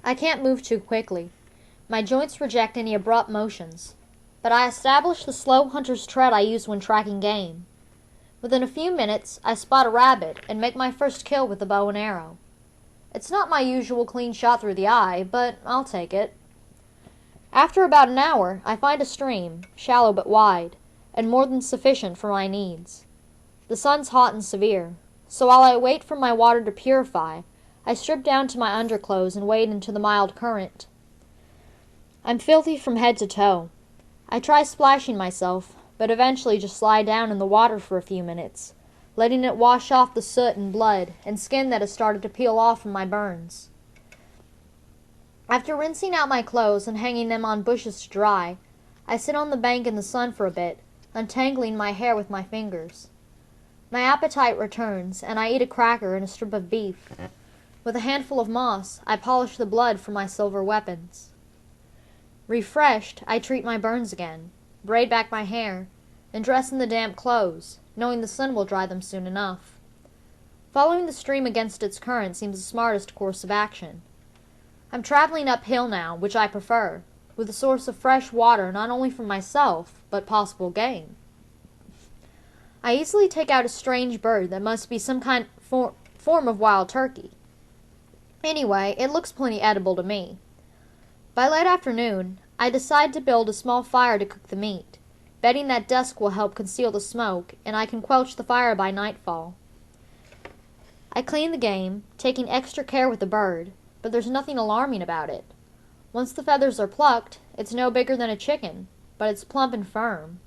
I can't move too quickly. My joints reject any abrupt motions, but I establish the slow hunter's tread I use when tracking game. Within a few minutes, I spot a rabbit and make my first kill with the bow and arrow. It's not my usual clean shot through the eye, but I'll take it. After about an hour, I find a stream, shallow but wide, and more than sufficient for my needs. The sun's hot and severe, so while I wait for my water to purify, I strip down to my underclothes and wade into the mild current. I'm filthy from head to toe. I try splashing myself, but eventually just lie down in the water for a few minutes, letting it wash off the soot and blood and skin that has started to peel off from my burns. After rinsing out my clothes and hanging them on bushes to dry, I sit on the bank in the sun for a bit, untangling my hair with my fingers. My appetite returns, and I eat a cracker and a strip of beef. With a handful of moss, I polish the blood from my silver weapons. Refreshed, I treat my burns again, braid back my hair, and dress in the damp clothes, knowing the sun will dry them soon enough. Following the stream against its current seems the smartest course of action. I'm traveling uphill now, which I prefer, with a source of fresh water not only for myself, but possible game. I easily take out a strange bird that must be some kind form of wild turkey. Anyway, it looks plenty edible to me. By late afternoon, I decide to build a small fire to cook the meat, betting that dusk will help conceal the smoke, and I can quelch the fire by nightfall. I clean the game, taking extra care with the bird, but there's nothing alarming about it. Once the feathers are plucked, it's no bigger than a chicken, but it's plump and firm.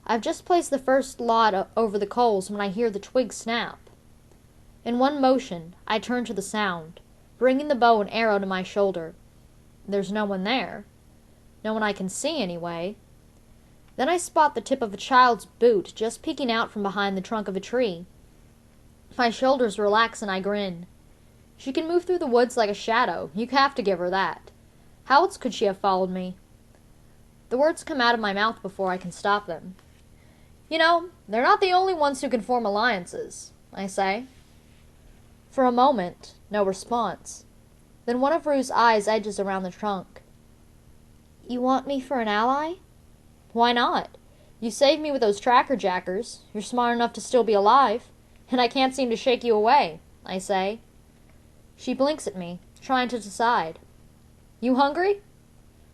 I've just placed the first lot over the coals when I hear the twig snap. In one motion, I turn to the sound, bringing the bow and arrow to my shoulder. There's no one there. No one I can see, anyway. Then I spot the tip of a child's boot just peeking out from behind the trunk of a tree. My shoulders relax and I grin. She can move through the woods like a shadow. You have to give her that. How else could she have followed me? The words come out of my mouth before I can stop them. You know, they're not the only ones who can form alliances, I say. For a moment, no response. Then one of Rue's eyes edges around the trunk. You want me for an ally? Why not? You saved me with those tracker jackers. You're smart enough to still be alive. And I can't seem to shake you away, I say. She blinks at me, trying to decide. You hungry?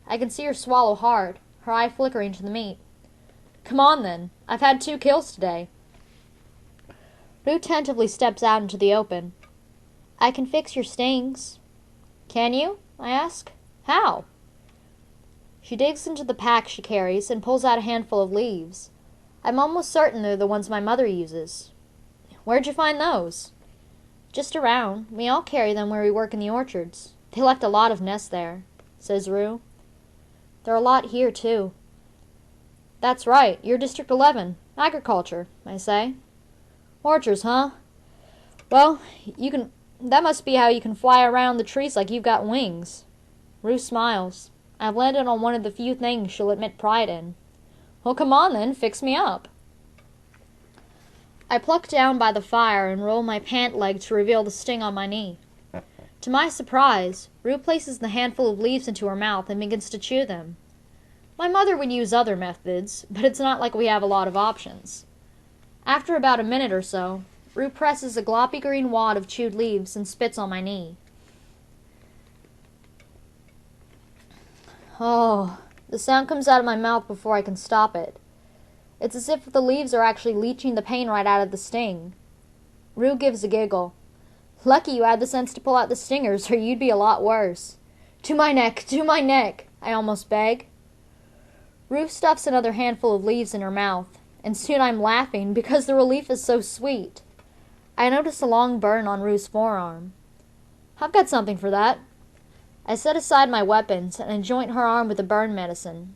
I can see her swallow hard, her eye flickering to the meat. Come on, then. I've had 2 kills today. Rue tentatively steps out into the open. I can fix your stings. Can you? I ask. How? She digs into the pack she carries and pulls out a handful of leaves. I'm almost certain they're the ones my mother uses. Where'd you find those? Just around. We all carry them where we work in the orchards. They left a lot of nests there, says Rue. There are a lot here, too. That's right. You're District 11. Agriculture, I say. Orchards, huh? Well, that must be how you can fly around the trees like you've got wings. Rue smiles. I've landed on one of the few things she'll admit pride in. Well, come on then, fix me up. I pluck down by the fire and roll my pant leg to reveal the sting on my knee. To my surprise, Rue places the handful of leaves into her mouth and begins to chew them. My mother would use other methods, but it's not like we have a lot of options. After about a minute or so, Rue presses a gloppy green wad of chewed leaves and spits on my knee. Oh, the sound comes out of my mouth before I can stop it. It's as if the leaves are actually leaching the pain right out of the sting. Rue gives a giggle. Lucky you had the sense to pull out the stingers, or you'd be a lot worse. To my neck, I almost beg. Rue stuffs another handful of leaves in her mouth, and soon I'm laughing because the relief is so sweet. I notice a long burn on Rue's forearm. I've got something for that. I set aside my weapons and anoint her arm with the burn medicine.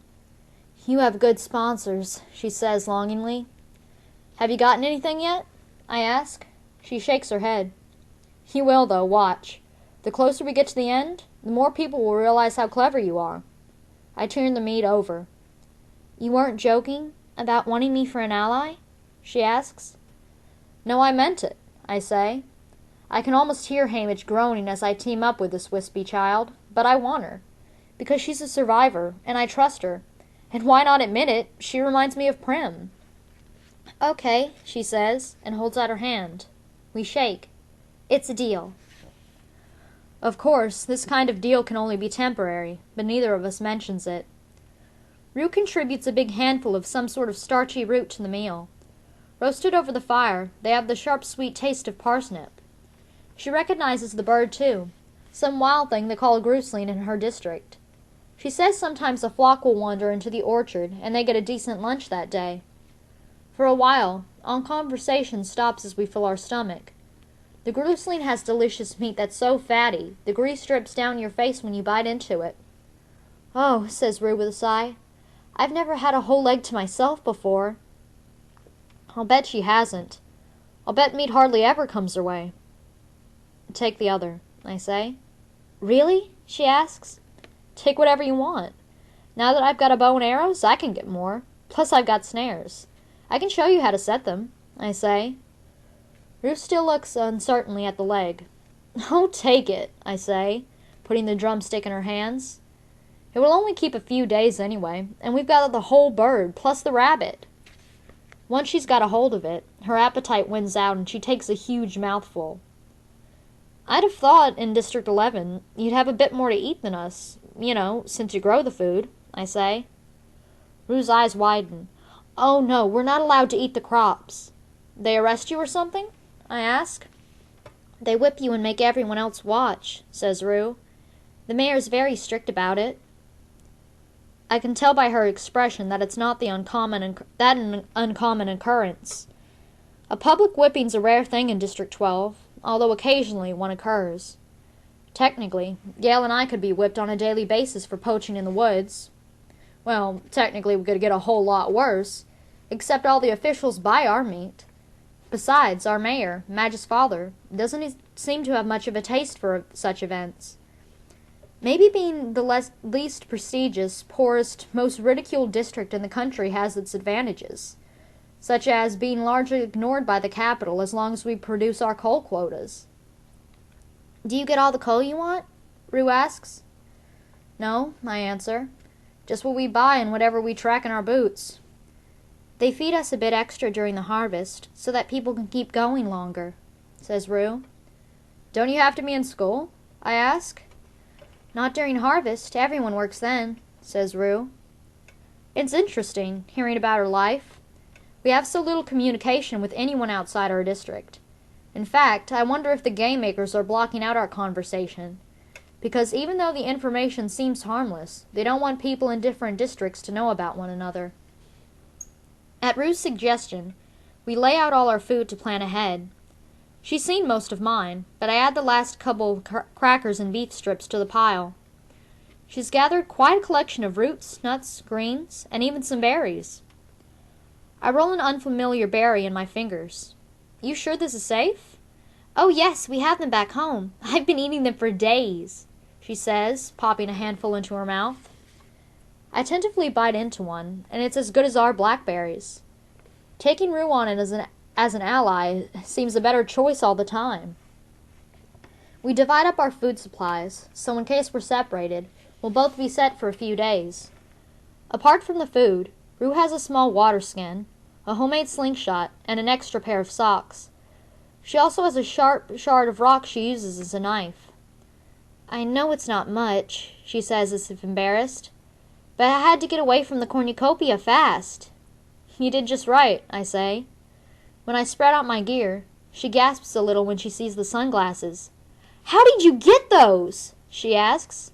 You have good sponsors, she says longingly. Have you gotten anything yet? I ask. She shakes her head. You will, though, watch. The closer we get to the end, the more people will realize how clever you are. I turn the meat over. You weren't joking about wanting me for an ally? She asks. No, I meant it, I say. I can almost hear Hamish groaning as I team up with this wispy child, but I want her. Because she's a survivor, and I trust her. And why not admit it? She reminds me of Prim. Okay, she says, and holds out her hand. We shake. It's a deal. Of course, this kind of deal can only be temporary, but neither of us mentions it. Rue contributes a big handful of some sort of starchy root to the meal. Roasted over the fire, they have the sharp sweet taste of parsnip. She recognizes the bird, too, some wild thing they call a grusline in her district. She says sometimes a flock will wander into the orchard, and they get a decent lunch that day. For a while, all conversation stops as we fill our stomach. The grusline has delicious meat that's so fatty, the grease drips down your face when you bite into it. Oh, says Rue with a sigh, I've never had a whole leg to myself before. I'll bet she hasn't. I'll bet meat hardly ever comes her way. Take the other, I say. Really? She asks. Take whatever you want. Now that I've got a bow and arrows, I can get more. Plus I've got snares. I can show you how to set them, I say. Ruth still looks uncertainly at the leg. Oh, take it, I say, putting the drumstick in her hands. It will only keep a few days anyway, and we've got the whole bird, plus the rabbit. Once she's got a hold of it, her appetite wins out and she takes a huge mouthful. I'd have thought in District 11 you'd have a bit more to eat than us, since you grow the food, I say. Rue's eyes widen. Oh, no, we're not allowed to eat the crops. They arrest you or something? I ask. They whip you and make everyone else watch, says Rue. The mayor's very strict about it. I can tell by her expression that it's not an uncommon occurrence. A public whipping's a rare thing in District 12, although occasionally one occurs. Technically, Gail and I could be whipped on a daily basis for poaching in the woods. Well, technically we could get a whole lot worse, except all the officials buy our meat. Besides, our mayor, Madge's father, doesn't seem to have much of a taste for such events. Maybe being the least prestigious, poorest, most ridiculed district in the country has its advantages, such as being largely ignored by the capital as long as we produce our coal quotas. Do you get all the coal you want? Rue asks. No, I answer. Just what we buy and whatever we track in our boots. They feed us a bit extra during the harvest, so that people can keep going longer, says Rue. Don't you have to be in school? I ask. Not during harvest. Everyone works then, says Rue. It's interesting, hearing about her life. We have so little communication with anyone outside our district. In fact, I wonder if the game makers are blocking out our conversation, because even though the information seems harmless, they don't want people in different districts to know about one another. At Rue's suggestion, we lay out all our food to plan ahead. She's seen most of mine, but I add the last couple of crackers and beef strips to the pile. She's gathered quite a collection of roots, nuts, greens, and even some berries. I roll an unfamiliar berry in my fingers. You sure this is safe? Oh, yes, we have them back home. I've been eating them for days, she says, popping a handful into her mouth. I tentatively bite into one, and it's as good as our blackberries. Taking Rue on it as an ally seems a better choice all the time. We divide up our food supplies, so in case we're separated, we'll both be set for a few days. Apart from the food, Rue has a small water skin, a homemade slingshot, and an extra pair of socks. She also has a sharp shard of rock she uses as a knife. I know it's not much, she says as if embarrassed, but I had to get away from the cornucopia fast. You did just right, I say. When I spread out my gear, she gasps a little when she sees the sunglasses. How did you get those? She asks.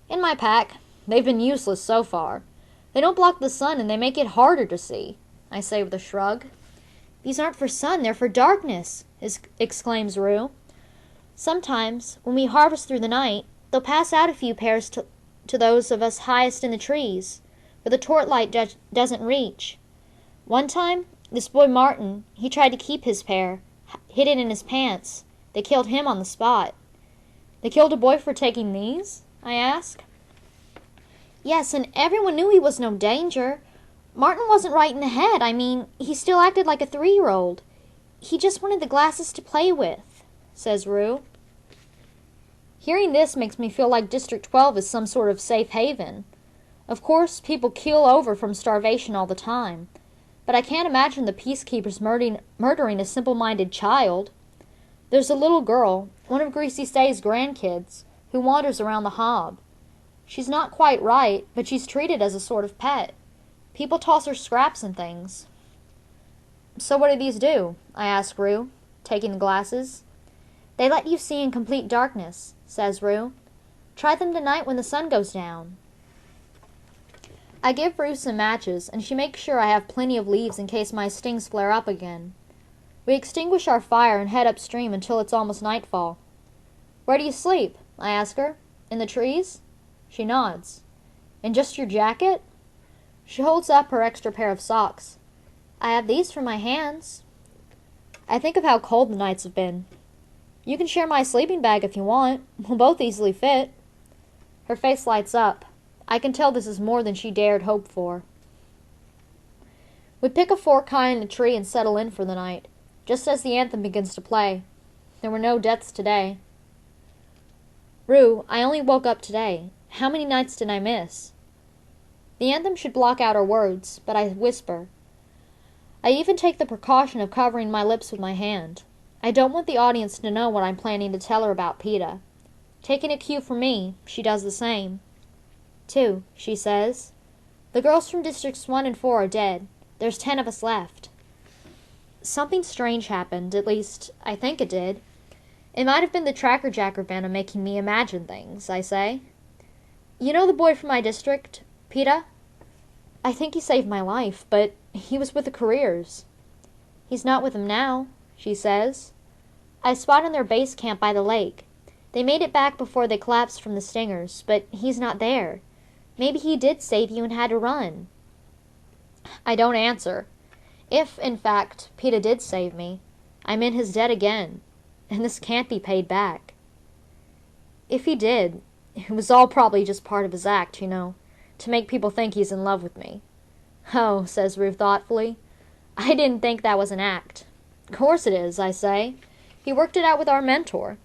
In my pack. They've been useless so far. They don't block the sun and they make it harder to see, I say with a shrug. These aren't for sun, they're for darkness, exclaims Rue. Sometimes, when we harvest through the night, they'll pass out a few pairs to those of us highest in the trees, where the torchlight doesn't reach. One time, this boy Martin, he tried to keep his pair, hid it in his pants. They killed him on the spot. They killed a boy for taking these? I ask. Yes, and everyone knew he was no danger. Martin wasn't right in the head. He still acted like a 3-year-old. He just wanted the glasses to play with, says Rue. Hearing this makes me feel like District 12 is some sort of safe haven. Of course, people keel over from starvation all the time, but I can't imagine the peacekeepers murdering a simple-minded child. There's a little girl, one of Greasy Stay's grandkids, who wanders around the hob. She's not quite right, but she's treated as a sort of pet. People toss her scraps and things. So what do these do? I ask Rue, taking the glasses. They let you see in complete darkness, says Rue. Try them tonight when the sun goes down. I give Rue some matches, and she makes sure I have plenty of leaves in case my stings flare up again. We extinguish our fire and head upstream until it's almost nightfall. Where do you sleep? I ask her. In the trees? She nods. In just your jacket? She holds up her extra pair of socks. I have these for my hands. I think of how cold the nights have been. You can share my sleeping bag if you want. We'll both easily fit. Her face lights up. I can tell this is more than she dared hope for. We pick a fork high in a tree and settle in for the night, just as the anthem begins to play. There were no deaths today. Rue, I only woke up today. How many nights did I miss? The anthem should block out our words, but I whisper. I even take the precaution of covering my lips with my hand. I don't want the audience to know what I'm planning to tell her about PETA. Taking a cue from me, she does the same. 2, she says. The girls from Districts 1 and 4 are dead. There's 10 of us left. Something strange happened, at least, I think it did. It might have been the Tracker Jacker venom making me imagine things, I say. You know the boy from my district, PETA? I think he saved my life, but he was with the careers. He's not with them now, she says. I spotted their base camp by the lake. They made it back before they collapsed from the stingers, but he's not there. Maybe he did save you and had to run. I don't answer. If, in fact, PETA did save me, I'm in his debt again, and this can't be paid back. If he did, it was all probably just part of his act, to make people think he's in love with me. Oh, says Ruth thoughtfully, I didn't think that was an act. Of course it is, I say. He worked it out with our mentor.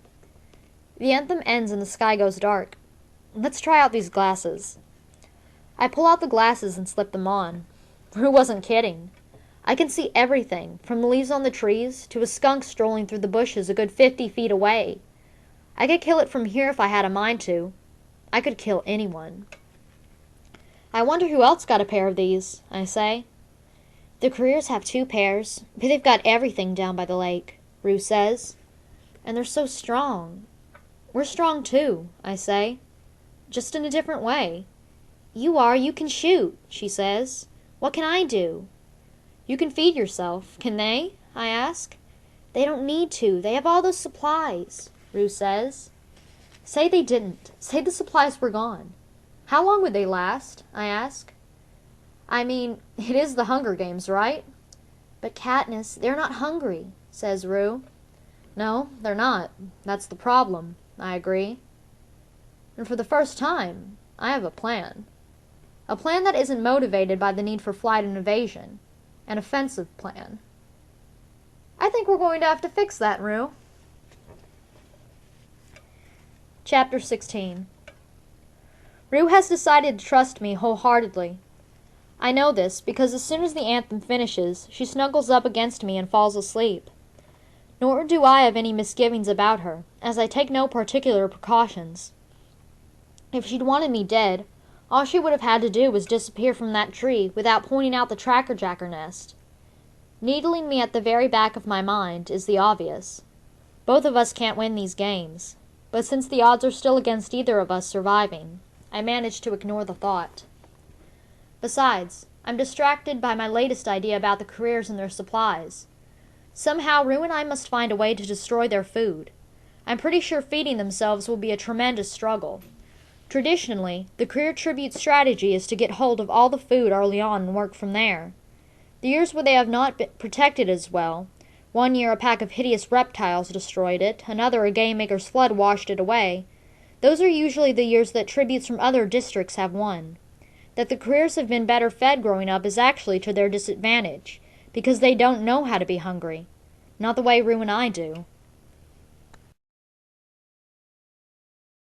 The anthem ends and the sky goes dark. Let's try out these glasses. I pull out the glasses and slip them on. Rue wasn't kidding. I can see everything, from the leaves on the trees to a skunk strolling through the bushes a good 50 feet away. I could kill it from here if I had a mind to. I could kill anyone. I wonder who else got a pair of these, I say. The careers have 2 pairs, but they've got everything down by the lake, Rue says. And they're so strong. We're strong too, I say. Just in a different way. You can shoot, she says. What can I do? You can feed yourself, can they? I ask. They don't need to. They have all those supplies, Rue says. Say they didn't. Say the supplies were gone. How long would they last? I ask. I mean, it is the Hunger Games, right? But Katniss, they're not hungry, says Rue. No, they're not. That's the problem, I agree. And for the first time, I have a plan. A plan that isn't motivated by the need for flight and evasion. An offensive plan. I think we're going to have to fix that, Rue. Chapter 16. Rue has decided to trust me wholeheartedly. I know this because as soon as the anthem finishes, she snuggles up against me and falls asleep. Nor do I have any misgivings about her, as I take no particular precautions. If she'd wanted me dead, all she would have had to do was disappear from that tree without pointing out the Tracker Jacker nest. Needling me at the very back of my mind is the obvious. Both of us can't win these games, but since the odds are still against either of us surviving, I manage to ignore the thought. Besides, I'm distracted by my latest idea about the careers and their supplies. Somehow, Rue and I must find a way to destroy their food. I'm pretty sure feeding themselves will be a tremendous struggle. Traditionally, the career tribute strategy is to get hold of all the food early on and work from there. The years where they have not been protected as well, one year a pack of hideous reptiles destroyed it, another a game maker's flood washed it away, those are usually the years that tributes from other districts have won. That the careers have been better fed growing up is actually to their disadvantage, because they don't know how to be hungry. Not the way Rue and I do.